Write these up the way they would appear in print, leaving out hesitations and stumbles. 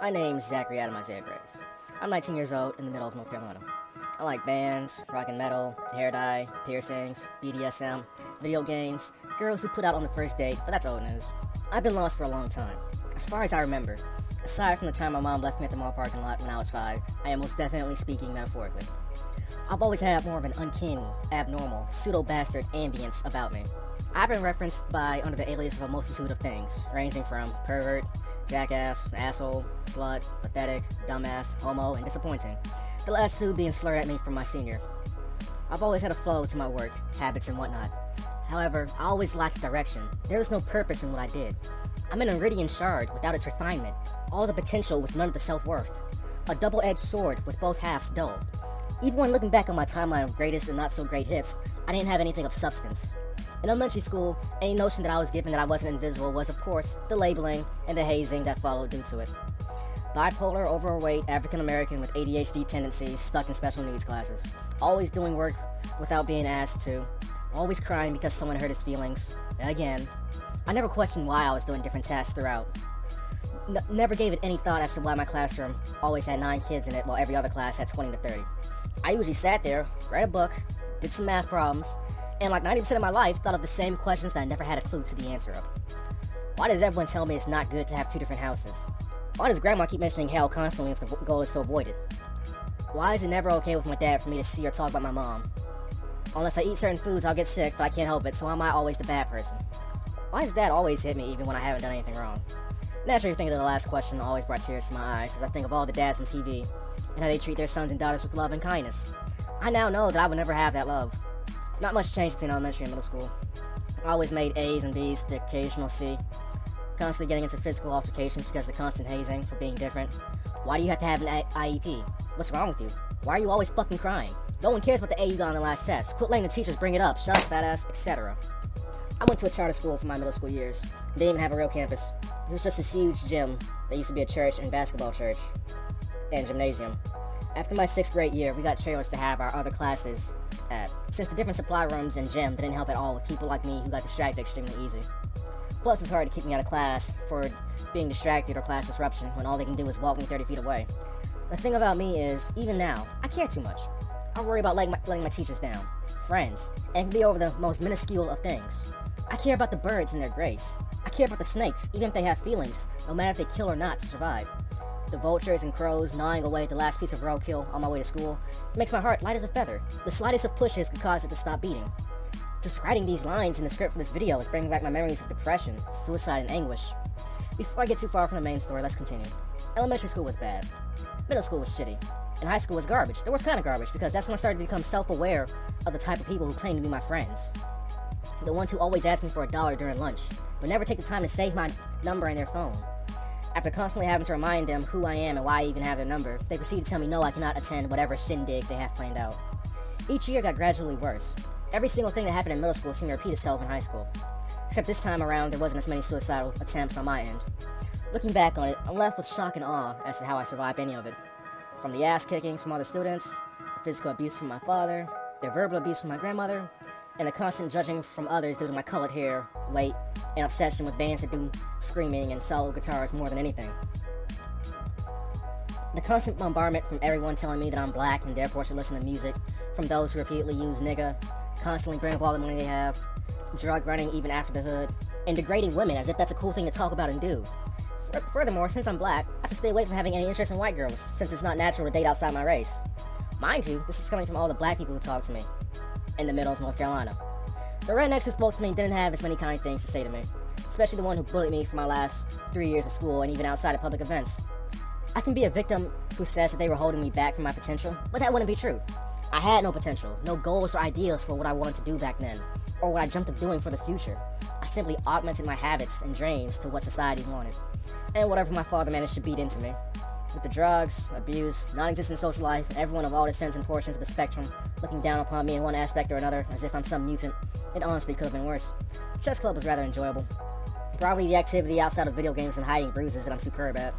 My name is Zachary Adam Isaiah Grace. I'm 19 years old in the middle of North Carolina. I like bands, rock and metal, hair dye, piercings, BDSM, video games, girls who put out on the first date, but that's old news. I've been lost for a long time. As far as I remember, aside from the time my mom left me at the mall parking lot when I was 5, I am most definitely speaking metaphorically. I've always had more of an uncanny, abnormal, pseudo-bastard ambience about me. I've been referenced by under the alias of a multitude of things, ranging from pervert, jackass, asshole, slut, pathetic, dumbass, homo, and disappointing. The last two being slurred at me from my senior. I've always had a flow to my work, habits, and whatnot. However, I always lacked direction. There was no purpose in what I did. I'm an Iridian shard without its refinement, all the potential with none of the self-worth. A double-edged sword with both halves dull. Even when looking back on my timeline of greatest and not so great hits, I didn't have anything of substance. In elementary school, any notion that I was given that I wasn't invisible was, of course, the labeling and the hazing that followed due to it. Bipolar, overweight, African-American with ADHD tendencies, stuck in special needs classes. Always doing work without being asked to. Always crying because someone hurt his feelings. Again. I never questioned why I was doing different tasks throughout. Never gave it any thought as to why my classroom always had 9 kids in it while every other class had 20 to 30. I usually sat there, read a book, did some math problems, and like 90% of my life, thought of the same questions that I never had a clue to the answer of. Why does everyone tell me it's not good to have 2 different houses? Why does grandma keep mentioning hell constantly if the goal is to avoid it? Why is it never okay with my dad for me to see or talk about my mom? Unless I eat certain foods, I'll get sick, but I can't help it, so am I always the bad person? Why does dad always hit me even when I haven't done anything wrong? Naturally, thinking of the last question always brought tears to my eyes as I think of all the dads on TV and how they treat their sons and daughters with love and kindness. I now know that I would never have that love. Not much change between elementary and middle school. I always made A's and B's with the occasional C. Constantly getting into physical altercations because of the constant hazing for being different. Why do you have to have an IEP? What's wrong with you? Why are you always fucking crying? No one cares about the A you got on the last test. Quit letting the teachers bring it up. Shut up, fat ass, etc. I went to a charter school for my middle school years. They didn't even have a real campus. It was just this huge gym that used to be a church and basketball church and gymnasium. After my 6th grade year, we got trailers to have our other classes at, since the different supply rooms and gym didn't help at all with people like me who got distracted extremely easy. Plus, it's hard to keep me out of class for being distracted or class disruption when all they can do is walk me 30 feet away. The thing about me is, even now, I care too much. I worry about letting my teachers down, friends, and it can be over the most minuscule of things. I care about the birds and their grace. I care about the snakes, even if they have feelings, no matter if they kill or not to survive. The vultures and crows gnawing away at the last piece of roadkill on my way to school makes my heart light as a feather. The slightest of pushes could cause it to stop beating. Just writing these lines in the script for this video is bringing back my memories of depression, suicide, and anguish. Before I get too far from the main story, let's continue. Elementary school was bad. Middle school was shitty. And high school was garbage. The worst kind of garbage, because that's when I started to become self-aware of the type of people who claim to be my friends. The ones who always ask me for $1 during lunch, but never take the time to save my number in their phone. After constantly having to remind them who I am and why I even have their number, they proceed to tell me no, I cannot attend whatever shindig they have planned out. Each year got gradually worse. Every single thing that happened in middle school seemed to repeat itself in high school. Except this time around, there wasn't as many suicidal attempts on my end. Looking back on it, I'm left with shock and awe as to how I survived any of it. From the ass kickings from other students, the physical abuse from my father, the verbal abuse from my grandmother, and the constant judging from others due to my colored hair, weight, and obsession with bands that do screaming and solo guitars more than anything. The constant bombardment from everyone telling me that I'm black and therefore should listen to music, from those who repeatedly use nigga, constantly bring up all the money they have, drug running even after the hood, and degrading women as if that's a cool thing to talk about and do. Furthermore, since I'm black, I should stay away from having any interest in white girls, since it's not natural to date outside my race. Mind you, this is coming from all the black people who talk to me, in the middle of North Carolina. The rednecks who spoke to me didn't have as many kind things to say to me, especially the one who bullied me for my last 3 years of school and even outside of public events. I can be a victim who says that they were holding me back from my potential, but that wouldn't be true. I had no potential, no goals or ideals for what I wanted to do back then, or what I dreamt of doing for the future. I simply augmented my habits and dreams to what society wanted, and whatever my father managed to beat into me. With the drugs, abuse, non-existent social life, and everyone of all descents and portions of the spectrum looking down upon me in one aspect or another as if I'm some mutant, it honestly could have been worse. Chess club was rather enjoyable. Probably the activity outside of video games and hiding bruises that I'm superb at.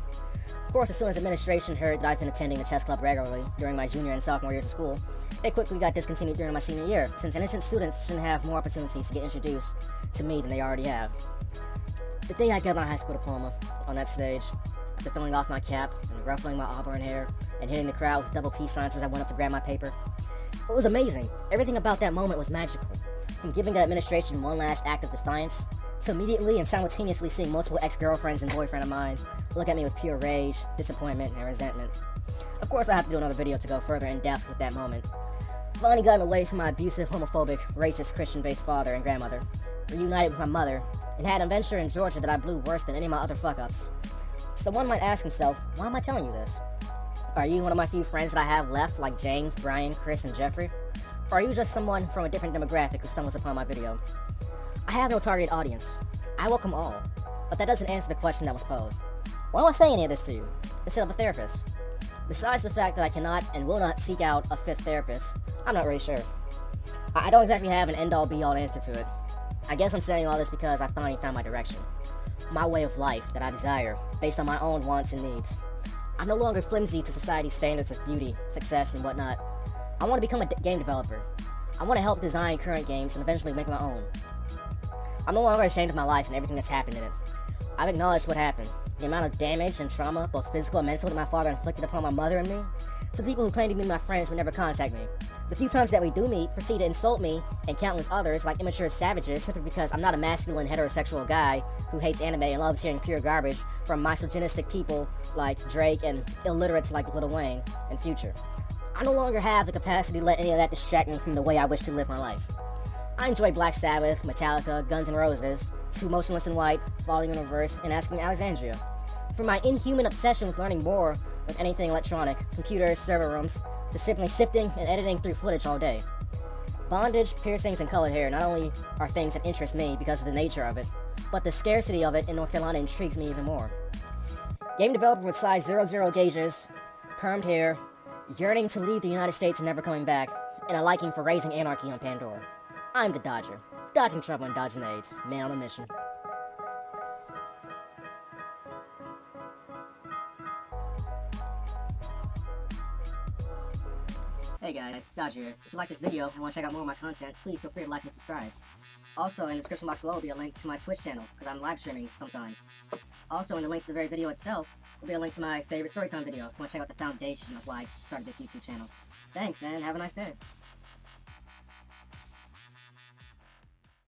Of course, as soon as administration heard that I've been attending the chess club regularly during my junior and sophomore years of school, it quickly got discontinued during my senior year, since innocent students shouldn't have more opportunities to get introduced to me than they already have. The day I got my high school diploma on that stage, I to throwing off my cap and ruffling my auburn hair and hitting the crowd with double peace signs as I went up to grab my paper. It was amazing. Everything about that moment was magical. From giving the administration one last act of defiance, to immediately and simultaneously seeing multiple ex-girlfriends and boyfriend of mine look at me with pure rage, disappointment, and resentment. Of course, I have to do another video to go further in depth with that moment. Finally gotten away from my abusive, homophobic, racist, Christian-based father and grandmother, reunited with my mother, and had an adventure in Georgia that I blew worse than any of my other fuck-ups. So one might ask himself, why am I telling you this? Are you one of my few friends that I have left, like James, Brian, Chris, and Jeffrey? Or are you just someone from a different demographic who stumbles upon my video? I have no targeted audience. I welcome all. But that doesn't answer the question that was posed. Why am I saying any of this to you, instead of a therapist? Besides the fact that I cannot and will not seek out a fifth therapist, I'm not really sure. I don't exactly have an end-all be-all answer to it. I guess I'm saying all this because I finally found my direction. My way of life that I desire, based on my own wants and needs. I'm no longer flimsy to society's standards of beauty, success, and whatnot. I want to become a game developer. I want to help design current games and eventually make my own. I'm no longer ashamed of my life and everything that's happened in it. I've acknowledged what happened. The amount of damage and trauma, both physical and mental, that my father inflicted upon my mother and me. To people who claim to be my friends but never contact me. The few times that we do meet, proceed to insult me and countless others like immature savages simply because I'm not a masculine heterosexual guy who hates anime and loves hearing pure garbage from misogynistic people like Drake and illiterates like Lil Wayne and Future. I no longer have the capacity to let any of that distract me from the way I wish to live my life. I enjoy Black Sabbath, Metallica, Guns N' Roses, Too Motionless in White, Falling in Reverse, and Asking Alexandria. From my inhuman obsession with learning more with anything electronic, computers, server rooms, to simply sifting and editing through footage all day. Bondage, piercings, and colored hair not only are things that interest me because of the nature of it, but the scarcity of it in North Carolina intrigues me even more. Game developer with size 00 gauges, permed hair, yearning to leave the United States and never coming back, and a liking for raising anarchy on Pandora. I'm the Dodger, dodging trouble and dodging AIDS, man on a mission. Hey guys, Dodger here. If you like this video and want to check out more of my content, please feel free to like and subscribe. Also, in the description box below will be a link to my Twitch channel, because I'm live streaming sometimes. Also, in the link to the very video itself, will be a link to my favorite storytime video if you want to check out the foundation of why I started this YouTube channel. Thanks, and have a nice day.